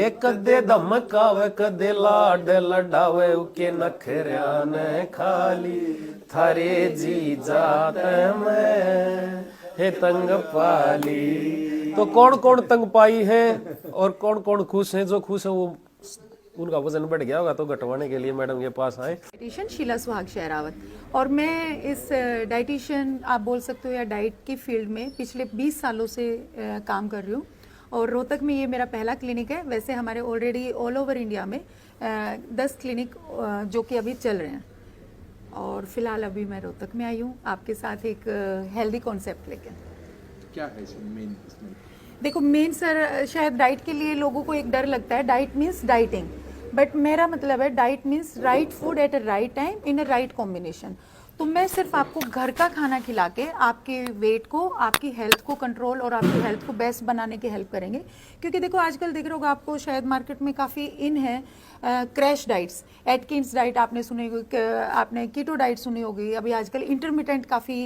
ये कदे धमकावे कदे लाड लडावे उके नखरिया ने खाली थारे जी जात में हे तंग पाली। तो कौन कौन तंग पाई है और कौन कौन खुश है? जो खुश है वो उनका वजन बढ़ गया होगा तो घटवाने के लिए मैडम के पास आए। डाइटिशियन शीला सुहाग शेरावत, और मैं इस डाइटिशियन आप बोल सकते हो या डाइट की फील्ड में पिछले 20 सालों से काम कर रही हूँ। और रोहतक में ये मेरा पहला क्लिनिक है। वैसे हमारे ऑलरेडी ऑल ओवर इंडिया में 10 क्लिनिक जो कि अभी चल रहे हैं, और फिलहाल अभी मैं रोहतक में आई हूँ आपके साथ एक हेल्दी कॉन्सेप्ट लेके। क्या है मेन इसमें? देखो मेन सर, शायद डाइट के लिए लोगों को एक डर लगता है, डाइट मीन्स डाइटिंग, बट मेरा मतलब है diet means right food at a right time in a right combination. तो मैं सिर्फ आपको घर का खाना खिला के आपके वेट को, आपकी हेल्थ को कंट्रोल और आपकी हेल्थ को बेस्ट बनाने की हेल्प करेंगे। क्योंकि देखो आजकल देख रहे होगा आपको शायद मार्केट में काफ़ी इन है क्रैश डाइट्स, एटकिंस डाइट आपने सुनी होगी, आपने कीटो डाइट सुनी होगी, अभी आजकल इंटरमिटेंट काफ़ी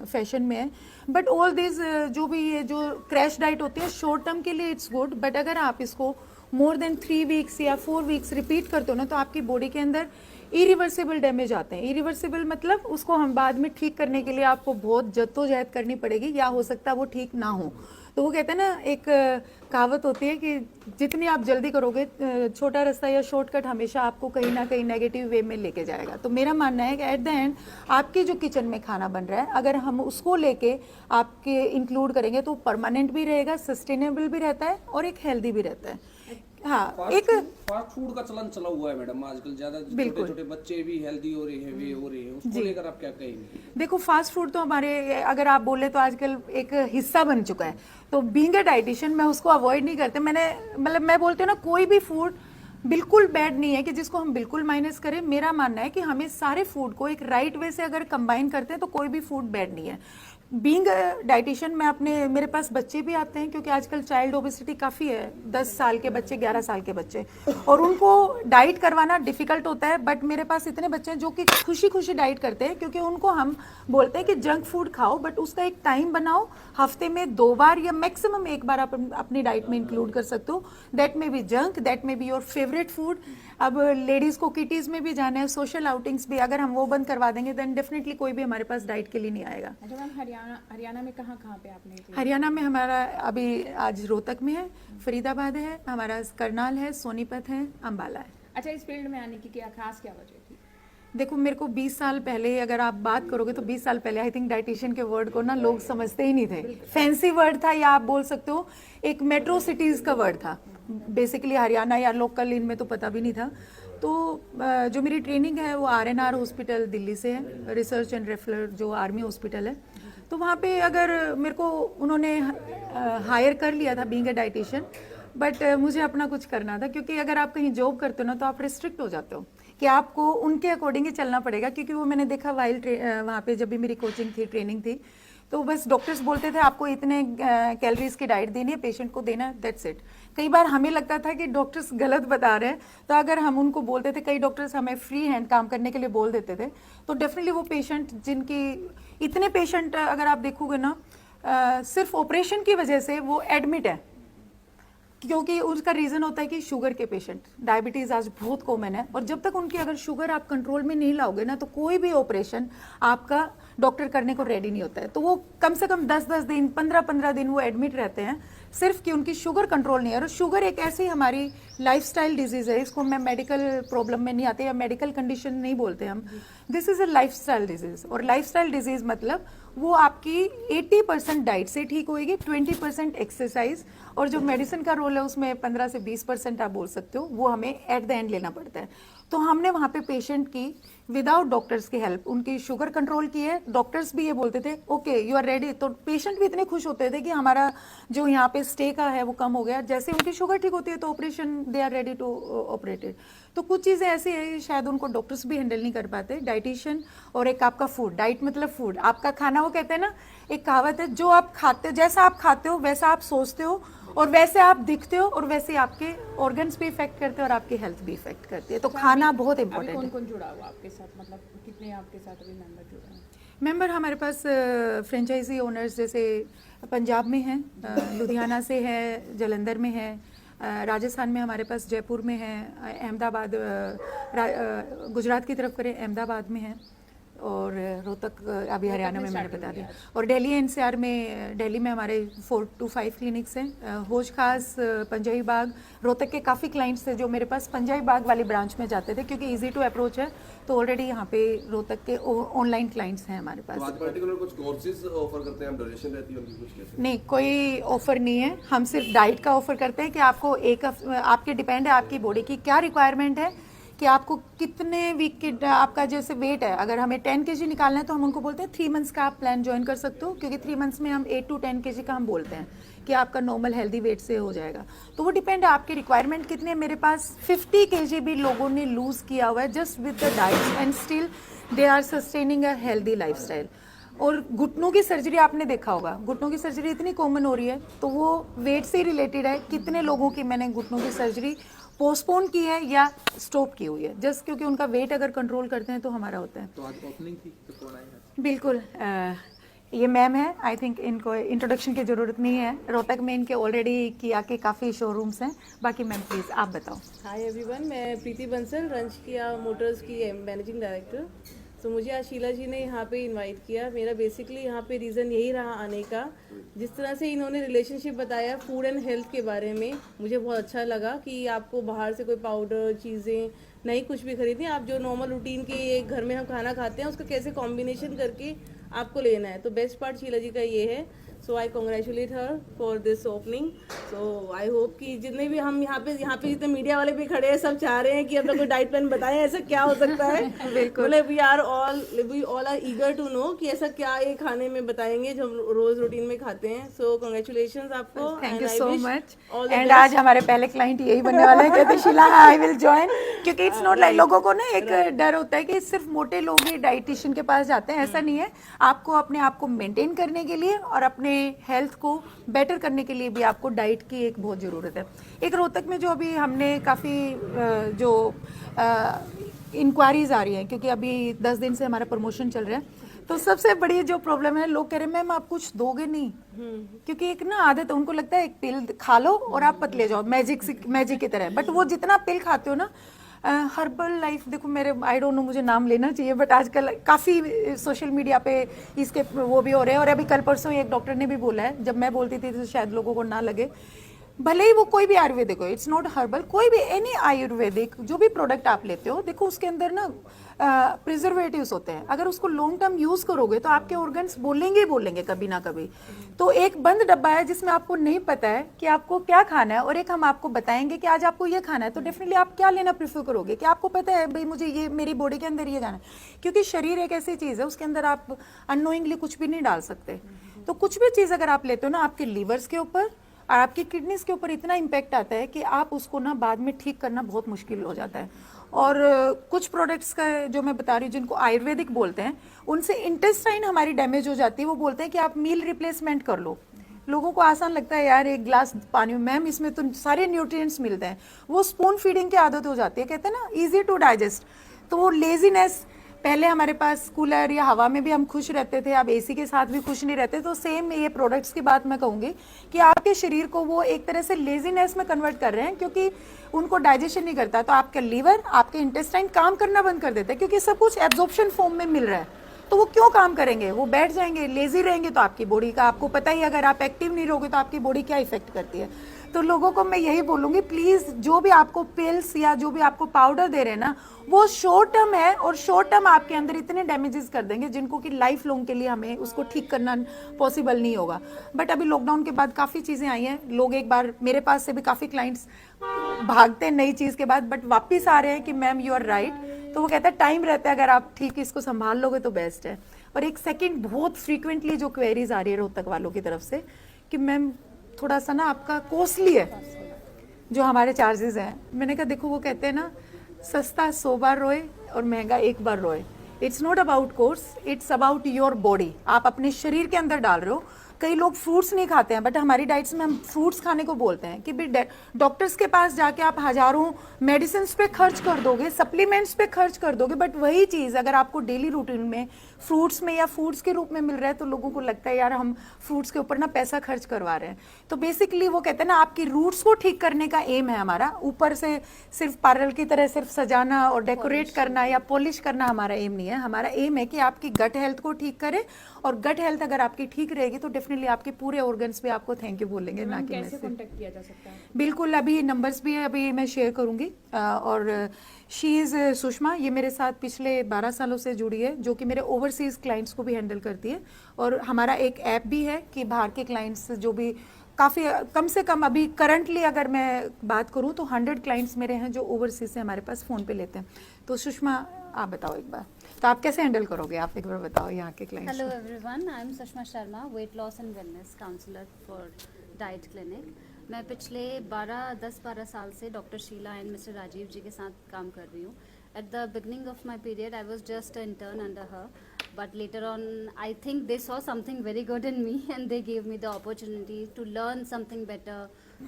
फैशन में है। बट ऑल दिस जो भी ये जो क्रैश डाइट होती है शॉर्ट टर्म के लिए इट्स गुड, बट अगर आप इसको मोर देन 3 वीक्स या 4 वीक्स रिपीट करते हो ना तो आपकी बॉडी के अंदर इरिवर्सिबल डैमेज आते हैं। इरिवर्सिबल मतलब उसको हम बाद में ठीक करने के लिए आपको बहुत जद्दोजहद करनी पड़ेगी, या हो सकता है वो ठीक ना हो। तो वो कहते हैं ना, एक कहावत होती है कि जितनी आप जल्दी करोगे छोटा रास्ता या शॉर्टकट हमेशा आपको कहीं ना कहीं नेगेटिव वे में लेके जाएगा। तो मेरा मानना है कि एट द एंड आपके जो किचन में खाना बन रहा है अगर हम उसको लेके आपके इंक्लूड करेंगे तो परमानेंट भी रहेगा, सस्टेनेबल भी रहता है और एक हेल्दी भी रहता है। हाँ, एक फास्ट फूड का चलन चला हुआ है मैडम आजकल, ज्यादा छोटे छोटे बच्चे भी हेल्दी हो रहे हैं, वे हो रहे हैं, उसको लेकर आप क्या कहेंगे? देखो फास्ट फूड तो हमारे अगर आप बोले तो आजकल एक हिस्सा बन चुका है। तो बीइंग अ डाइटिशियन मैं उसको अवॉइड नहीं करते। मैंने मतलब मैं बोलती हूँ ना, कोई भी फूड बिल्कुल बैड नहीं है कि जिसको हम बिल्कुल माइनस करें। मेरा मानना है कि हमें सारे फूड को एक राइट वे से अगर कंबाइन करते हैं तो कोई भी फूड बैड नहीं है। बीइंग डाइटिशियन मैं अपने, मेरे पास बच्चे भी आते हैं क्योंकि आजकल चाइल्ड ओबेसिटी काफ़ी है, 10 साल के बच्चे, 11 साल के बच्चे, और उनको डाइट करवाना डिफिकल्ट होता है। बट मेरे पास इतने बच्चे हैं जो कि खुशी खुशी डाइट करते हैं, क्योंकि उनको हम बोलते हैं कि जंक फूड खाओ बट उसका एक टाइम बनाओ, हफ्ते में 2 बार या मैक्सिमम 1 बार आप अपनी डाइट में इंक्लूड कर सकते हो। That may be junk, that may be your favourite food. अब लेडीज़ को किटीज़ में भी जाना है, सोशल आउटिंग्स भी, अगर हम वो बंद करवा देंगे देन डेफिनेटली कोई भी हमारे पास डाइट के लिए नहीं आएगा। अच्छा मैम, हरियाणा में कहाँ कहाँ पे आपने? हरियाणा में हमारा अभी आज रोहतक में है, फरीदाबाद है, हमारा करनाल है, सोनीपत है, अम्बाला है। अच्छा, इस फील्ड में आने की क्या खास क्या वजह थी? देखो मेरे को 20 साल पहले अगर आप बात करोगे तो 20 साल पहले आई थिंक डाइटिशियन के वर्ड को ना लोग समझते ही नहीं थे। फैंसी वर्ड था, या आप बोल सकते हो एक मेट्रो सिटीज़ का वर्ड था। बेसिकली हरियाणा या लोकल इनमें तो पता भी नहीं था। तो जो मेरी ट्रेनिंग है वो RNR हॉस्पिटल दिल्ली से है, रिसर्च एंड रेफरल जो आर्मी हॉस्पिटल है। तो वहाँ पे अगर मेरे को उन्होंने हायर कर लिया था बीइंग अ डाइटिशियन, बट मुझे अपना कुछ करना था, क्योंकि अगर आप कहीं जॉब करते हो ना तो आप रिस्ट्रिक्ट हो जाते हो कि आपको उनके अकॉर्डिंग ही चलना पड़ेगा। क्योंकि वो मैंने देखा वाइल वहाँ पे जब भी मेरी कोचिंग थी, ट्रेनिंग थी, तो बस डॉक्टर्स बोलते थे आपको इतने कैलोरीज की डाइट देनी है, पेशेंट को देना है, दैट्स इट। कई बार हमें लगता था कि डॉक्टर्स गलत बता रहे हैं, तो अगर हम उनको बोलते थे, कई डॉक्टर्स हमें फ्री हैंड काम करने के लिए बोल देते थे, तो डेफिनेटली वो पेशेंट जिनकी, इतने पेशेंट अगर आप देखोगे ना सिर्फ ऑपरेशन की वजह से वो एडमिट है, क्योंकि उसका रीज़न होता है कि शुगर के पेशेंट, डायबिटीज़ आज बहुत कॉमन है, और जब तक उनकी अगर शुगर आप कंट्रोल में नहीं लाओगे ना तो कोई भी ऑपरेशन आपका डॉक्टर करने को रेडी नहीं होता है। तो वो कम से कम 10-10 दिन, 15-15 दिन वो एडमिट रहते हैं सिर्फ कि उनकी शुगर कंट्रोल नहीं है। और शुगर एक ऐसी हमारी लाइफस्टाइल डिजीज़ है, इसको मैं मेडिकल प्रॉब्लम में नहीं आते या मेडिकल कंडीशन नहीं बोलते हम, this is a lifestyle disease. और लाइफस्टाइल डिजीज़ मतलब वो आपकी 80% डाइट से ठीक होएगी, 20% एक्सरसाइज, और जो मेडिसिन का रोल है उसमें 15 से 20% आप बोल सकते हो, वो हमें एट द एंड लेना पड़ता है। तो हमने वहाँ पे पेशेंट की विदाउट डॉक्टर्स की हेल्प उनकी शुगर कंट्रोल की है। डॉक्टर्स भी ये बोलते थे ओके यू आर रेडी, तो पेशेंट भी इतने खुश होते थे कि हमारा जो यहाँ पे स्टे का है वो कम हो गया। जैसे उनकी शुगर ठीक होती है तो operation they are ready to operate it. तो कुछ चीज़ें ऐसी है शायद उनको डॉक्टर्स भी हैंडल नहीं कर पाते, डाइटिशियन और एक आपका फूड, डाइट मतलब फूड, आपका खाना। वो कहते हैं ना, एक कहावत है, जो आप खाते हो, जैसा आप खाते हो वैसा आप सोचते हो, और वैसे आप दिखते हो, और वैसे आपके ऑर्गन्स भी इफेक्ट करते हैं और आपकी हेल्थ भी इफेक्ट करती है। तो खाना बहुत इंपॉर्टेंट है। कौन जुड़ा हुआ आपके साथ, मतलब कितने आपके साथ अभी मेंबर जुड़े हैं? मेंबर हमारे पास फ्रेंचाइजी ओनर्स जैसे पंजाब में हैं, लुधियाना से है, जलंधर में है, राजस्थान में हमारे पास जयपुर में है, अहमदाबाद, गुजरात की तरफ करें अहमदाबाद में है, और रोहतक अभी हरियाणा में मैंने बता दिया, और दिल्ली एनसीआर में, दिल्ली में हमारे 4 to 5 क्लिनिक्स हैं। हौज खास, पंजाबी बाग, रोहतक के काफ़ी क्लाइंट्स थे जो मेरे पास पंजाबी बाग वाली ब्रांच में जाते थे क्योंकि इजी टू अप्रोच है, तो ऑलरेडी यहाँ पे रोहतक के ऑनलाइन क्लाइंट्स हैं हमारे पास। पर्टिकुलर कुछ कोर्सेज ऑफर करते हैं, हम ड्यूरेशन रहती है उनकी कुछ कैसे? नहीं, कोई ऑफर नहीं है, हम सिर्फ डाइट का ऑफर करते हैं कि आपको आपके डिपेंड है आपकी बॉडी की क्या रिक्वायरमेंट है, कि आपको कितने वीक के आपका जैसे वेट है, अगर हमें 10 kg निकालना है तो हम उनको बोलते हैं 3 months का आप प्लान ज्वाइन कर सकते हो, क्योंकि 3 months में हम 8 to 10 kg का हम बोलते हैं कि आपका नॉर्मल हेल्दी वेट से हो जाएगा। तो वो डिपेंड है आपकी रिक्वायरमेंट कितनी है। मेरे पास 50 kg भी लोगों ने लूज़ किया हुआ है just with the diet and still they are sustaining a healthy lifestyle. और घुटनों की सर्जरी आपने देखा होगा, घुटनों की सर्जरी इतनी कॉमन हो रही है, तो वो वेट से ही रिलेटेड है। कितने लोगों की मैंने घुटनों की सर्जरी पोस्टपोन की है या स्टॉप की हुई है, जस्ट क्योंकि उनका वेट अगर कंट्रोल करते हैं तो हमारा होता है। तो आज ओपनिंग थी तो कौन आया? बिल्कुल, ये मैम है, आई थिंक इनको इंट्रोडक्शन की ज़रूरत नहीं है। रोहतक में इनके ऑलरेडी किया के काफ़ी शोरूम्स हैं। बाकी मैम प्लीज़ आप बताओ। हाय एवरीवन, मैं प्रीति बंसल, रंज किया मोटर्स की मैनेजिंग डायरेक्टर। तो मुझे आज शीला जी ने यहाँ पे इनवाइट किया। मेरा बेसिकली यहाँ पे रीज़न यही रहा आने का, जिस तरह से इन्होंने रिलेशनशिप बताया फूड एंड हेल्थ के बारे में, मुझे बहुत अच्छा लगा कि आपको बाहर से कोई पाउडर चीज़ें नहीं कुछ भी खरीदनी, आप जो नॉर्मल रूटीन के एक घर में हम खाना खाते हैं उसका कैसे कॉम्बिनेशन करके आपको लेना है। तो बेस्ट पार्ट शीला जी का ये है। So I congratulate her for this opening. So I hope कि जितने भी हम यहाँ पे जितने मीडिया वाले भी खड़े हैं सब चाह रहे हैं कि अपना कोई डाइट प्लान बताएं, ऐसा क्या हो सकता है। मतलब we all are eager to know कि ऐसा क्या ये खाने में बताएंगे जो हम रोज रूटीन में खाते हैं। सो कॉन्ग्रेचुलेशन आपको, thank you so much. And आज हमारे पहले क्लाइंट यही बनने वाले हैं, कहते शीला आई विल ज्वाइन, क्योंकि इट्स नॉट लाइक लोगों को ना एक डर होता है कि सिर्फ मोटे लोग ही डाइटिशियन के पास जाते हैं, ऐसा नहीं है। आपको अपने आप को मेंटेन करने के लिए और अपने हेल्थ को बेटर करने के लिए भी आपको डाइट की एक बहुत ज़रूरत है। एक रोहतक में जो अभी हमने काफ़ी जो इंक्वायरीज आ रही हैं, क्योंकि अभी 10 दिन से हमारा प्रमोशन चल रहा है, तो सबसे बड़ी जो प्रॉब्लम है, लोग कह रहे हैं मैम आप कुछ दोगे नहीं, क्योंकि एक ना आदत है, उनको लगता है एक पिल खा लो और आप पतले जाओ मैजिक की तरह। बट वो जितना पिल खाते हो ना, हर्बल लाइफ, देखो मेरे आई डोंट नो मुझे नाम लेना चाहिए, बट आजकल काफ़ी सोशल मीडिया पे इसके वो भी हो रहे हैं। और अभी कल परसों एक डॉक्टर ने भी बोला है, जब मैं बोलती थी तो शायद लोगों को ना लगे, भले ही वो कोई भी आयुर्वेदिक हो, इट्स नॉट हर्बल, कोई भी एनी आयुर्वेदिक जो भी प्रोडक्ट आप लेते हो, देखो उसके अंदर ना प्रिजर्वेटिव्स होते हैं। अगर उसको लॉन्ग टर्म यूज करोगे तो आपके ऑर्गन्स बोलेंगे ही बोलेंगे कभी ना कभी। तो एक बंद डब्बा है जिसमें आपको नहीं पता है कि आपको क्या खाना है, और एक हम आपको बताएंगे कि आज आपको ये खाना है, तो डेफिनेटली आप क्या लेना प्रेफर करोगे कि आपको पता है भाई मुझे ये मेरी बॉडी के अंदर ये जाना है। क्योंकि शरीर एक ऐसी चीज है, उसके अंदर आप अननोइंगली कुछ भी नहीं डाल सकते। तो कुछ भी चीज अगर आप लेते हो ना, आपके लीवर्स के ऊपर और आपकी किडनीज के ऊपर इतना इम्पैक्ट आता है कि आप उसको ना बाद में ठीक करना बहुत मुश्किल हो जाता है। और कुछ प्रोडक्ट्स का जो मैं बता रही हूँ जिनको आयुर्वेदिक बोलते हैं, उनसे इंटेस्टाइन हमारी डैमेज हो जाती है। वो बोलते हैं कि आप मील रिप्लेसमेंट कर लो। लोगों को आसान लगता है यार एक ग्लास पानी में, मैम इसमें तो सारे न्यूट्रिएंट्स मिलते हैं, वो स्पून फीडिंग की आदत हो जाती है। कहते हैं ना इजी टू डाइजेस्ट, तो वो लेजीनेस, पहले हमारे पास कूलर या हवा में भी हम खुश रहते थे, अब एसी के साथ भी खुश नहीं रहते। तो सेम ये प्रोडक्ट्स की बात मैं कहूँगी कि आपके शरीर को वो एक तरह से लेजीनेस में कन्वर्ट कर रहे हैं, क्योंकि उनको डाइजेशन नहीं करता। तो आपका लीवर, आपके इंटेस्टाइन काम करना बंद कर देता है, क्योंकि सब कुछ एब्जॉर्प्शन फॉर्म में मिल रहा है। तो वो क्यों काम करेंगे, वो बैठ जाएंगे, लेजी रहेंगे। तो आपकी बॉडी का आपको पता ही, अगर आप एक्टिव नहीं रहोगे तो आपकी बॉडी क्या इफेक्ट करती है। तो लोगों को मैं यही बोलूंगी, प्लीज जो भी आपको पिल्स या जो भी आपको पाउडर दे रहे हैं ना, वो शॉर्ट टर्म है, और शॉर्ट टर्म आपके अंदर इतने डैमेजेस कर देंगे जिनको कि लाइफ लॉन्ग के लिए हमें उसको ठीक करना पॉसिबल नहीं होगा। बट अभी लॉकडाउन के बाद काफ़ी चीज़ें आई हैं, लोग एक बार मेरे पास से भी काफ़ी क्लाइंट्स भागते हैं नई चीज़ के बाद, बट वापिस आ रहे हैं कि मैम यू आर राइट। तो वो कहता है टाइम रहता है, अगर आप ठीक इसको संभाल लोगे तो बेस्ट है। और एक सेकेंड बहुत फ्रीक्वेंटली जो क्वेरीज आ रही है रोहतक वालों की तरफ से कि मैम थोड़ा सा ना आपका कॉस्टली है जो हमारे चार्जेस हैं। मैंने कहा देखो, वो कहते हैं ना सस्ता 100 बार रोए और महंगा 1 बार रोए। It's not about course, it's about your body. आप अपने शरीर के अंदर डाल रहे हो, कई लोग फ्रूट्स नहीं खाते हैं, बट हमारी डाइट्स में हम फ्रूट्स खाने को बोलते हैं कि भी डॉक्टर्स के पास जाके आप हजारों मेडिसिन पे खर्च कर दोगे, सप्लीमेंट्स पे खर्च कर दोगे, बट वही चीज़ अगर आपको डेली रूटीन में फ्रूट्स में या फूड्स के रूप में मिल रहा है तो लोगों को लगता है यार हम फ्रूट्स के ऊपर ना पैसा खर्च करवा रहे हैं। तो बेसिकली वो कहते हैं ना, आपकी रूट्स को ठीक करने का एम है हमारा। ऊपर से सिर्फ पार्लर की तरह सिर्फ सजाना और डेकोरेट करना या पॉलिश करना हमारा एम नहीं है। हमारा एम है कि आपकी गट हेल्थ को ठीक करे, और गट हेल्थ अगर आपकी ठीक रहेगी तो डेफिनेटली आपके पूरे ऑर्गन्स भी आपको थैंक यू बोलेंगे, ना कि कैसे कांटेक्ट किया जा सकता है? बिल्कुल, अभी नंबर्स भी है, अभी मैं शेयर करूंगी। और शी इज़ सुषमा, ये मेरे साथ पिछले 12 सालों से जुड़ी है, जो कि मेरे ओवरसीज क्लाइंट्स को भी हैंडल करती है। और हमारा एक ऐप भी है कि बाहर के क्लाइंट्स जो भी काफ़ी कम से कम अभी करंटली अगर मैं बात करूं तो 100 क्लाइंट्स मेरे हैं जो ओवरसीज से हमारे पास फ़ोन पे लेते हैं। तो सुषमा आप बताओ एक बार, तो आप कैसे हैंडल करोगे, आप एक बार बताओ यहाँ के clients. Hello everyone, I am Sushma Sharma, weight loss and wellness counselor for Diet Clinic. मैं पिछले 10-12 साल से doctor Sheela and mister Rajeev ji के साथ काम कर रही हूँ। At the beginning of my period, I was just an intern under her, but later on, I think they saw something very good in me and they gave me the opportunity to learn something better,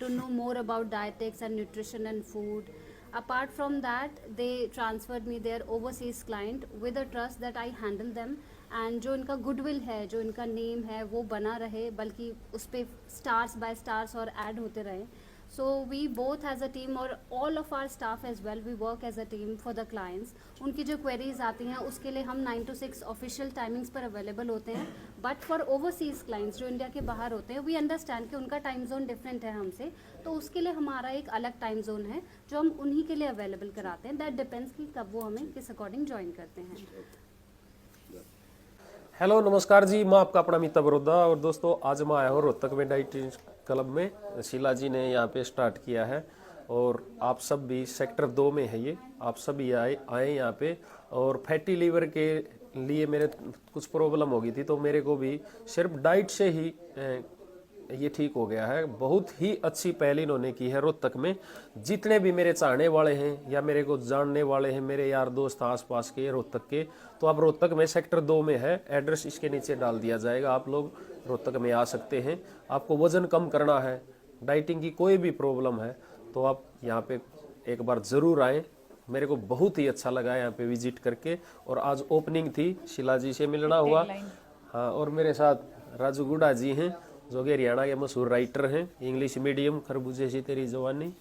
to know more about dietetics and nutrition and food. Apart from that, they transferred me their overseas client with a trust that I handle them, and जो इनका goodwill है, जो इनका name है वो बना रहे, बल्कि उस पर स्टार्स बाय स्टार्स और ऐड होते रहे। So we both as a team और all of our staff as well, we work as a team for the clients. उनकी जो क्वेरीज आती हैं उसके लिए हम 9 to 6 ऑफिशियल टाइमिंग्स पर अवेलेबल होते हैं, बट फॉर ओवरसीज क्लाइंट्स जो इंडिया के बाहर होते हैं, वी अंडरस्टैंड कि उनका टाइम जोन डिफरेंट है हमसे, तो उसके लिए हमारा एक अलग टाइम जोन है जो हम उन्हीं के लिए अवेलेबल कराते हैं। दैट डिपेंड्स कि कब वो हमें किस अकॉर्डिंग ज्वाइन करते हैं। हेलो नमस्कार जी, मैं आपका अपना मित्र बरोदा। और दोस्तों आज मैं आया हूँ रोहतक में डाइट क्लब में। शीला जी ने यहाँ पे स्टार्ट किया है और आप सब भी सेक्टर 2 में है ये, आप सभी आए यहाँ पे। और फैटी लीवर के लिए मेरे कुछ प्रॉब्लम हो गई थी, तो मेरे को भी सिर्फ डाइट से ही ये ठीक हो गया है। बहुत ही अच्छी पहल इन्होंने की है रोहतक में। जितने भी मेरे चाहने वाले हैं या मेरे को जानने वाले हैं, मेरे यार दोस्त आसपास के रोहतक के, तो आप रोहतक में सेक्टर 2 में है, एड्रेस इसके नीचे डाल दिया जाएगा। आप लोग रोहतक में आ सकते हैं। आपको वजन कम करना है, डाइटिंग की कोई भी प्रॉब्लम है, तो आप यहाँ पे एक बार ज़रूर आएँ। मेरे को बहुत ही अच्छा लगा यहाँ पे विजिट करके। और आज ओपनिंग थी, शीला जी से मिलना हुआ। हाँ, और मेरे साथ राजू गुडा जी हैं जो कि हरियाणा के मशहूर राइटर हैं, इंग्लिश मीडियम, खरबूजे सी तेरी जवानी।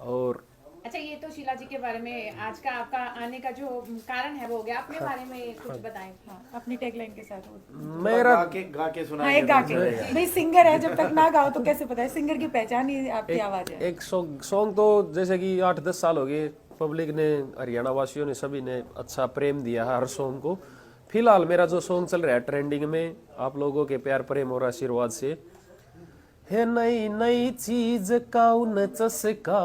और अच्छा, ये तो शीला जी के बारे में आज का आपका आने का जो कारण है वो हो गया। अपने बारे में कुछ बताएं। हाँ, अपनी टैगलाइन के साथ। मेरा हाँ, एक गा के भाई, सिंगर है, जब तक ना गाओ तो कैसे पता है? सिंगर की पहचान ही आपकी आवाज है। एक सॉन्ग तो जैसे कि 8-10 साल हो गए, पब्लिक ने, हरियाणा वासियों ने, सभी ने अच्छा प्रेम दिया है हर सॉन्ग को। फिलहाल मेरा जो सॉन्ग चल रहा है ट्रेंडिंग में, आप लोगों के प्यार प्रेम और आशीर्वाद से है, नई नई चीज का उन चस्का,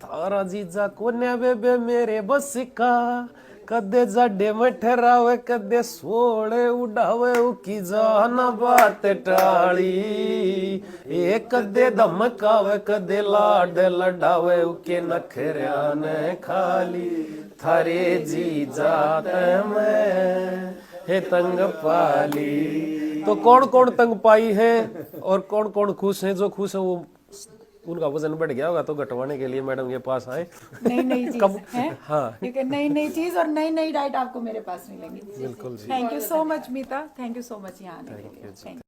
थारा जीजा कोन्या बेबे मेरे बस का, कदे जाडे में ठहरावे, कदे सोड़े उड़ावे, उकी जाना बात टाली, ए कदे धमकावे, कदे लाड लडावे, उके नखरिया ने खाली, थारे जी जाते मैं हे तंग पाली। तो कौन कौन तंग पाई है और कौन कौन खुश है? जो खुश है वो, उनका वजन बढ़ गया होगा तो घटवाने के लिए मैडम के पास आए। नई नई चीज है, हाँ, क्योंकि नई नई चीज और नई नई डाइट आपको मेरे पास मिलेंगी। बिल्कुल जी। Thank you so much Meeta, thank you so much यहाँ आने के लिए।